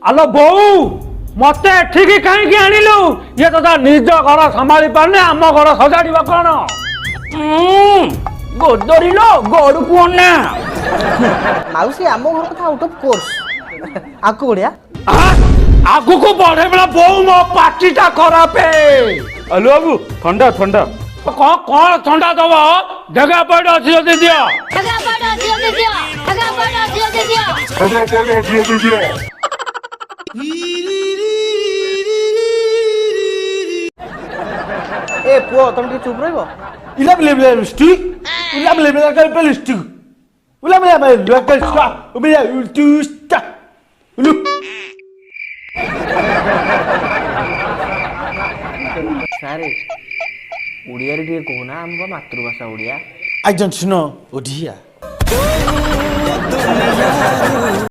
ଆଲୋ ବୋଉ ମତେ ଏଠିକି କାହିଁକି ଆଣିଲୁ? ଇଏ ତ ତା ନିଜ ଘର ସମ୍ଭାଳି ପାରୁନି, ଆମ ଘର ସଜାଡ଼ିବ କଣ? ଗୋଦରିଲ ଗଡ଼କୁ ଅନା। ମାଉସୀ ଆମ ଘର କଥା ଆଉଟ୍ ଅଫ୍ କୋର୍ସ ଆକୁ ବଢିଆ ଆଗକୁ ବଢେଇଲା ବୋଉ, ମୋ ପାଟିଟା ଖରାପ। ଆଲୁ ବାବୁ ଥଣ୍ଡା ଥଣ୍ଡା। କଣ ଥଣ୍ଡା ଦବ? ଜାଗା ପଇଠ ଅଛି ଯଦି ଦିଅ। ଏ ପୁଅ ତମେ ଟିକେ ଚୁପ୍ ରହିବ। ସାରେ ଓଡ଼ିଆରେ ଟିକେ କହୁନା, ଆମ ମାତୃଭାଷା Odia. I don't know Odia.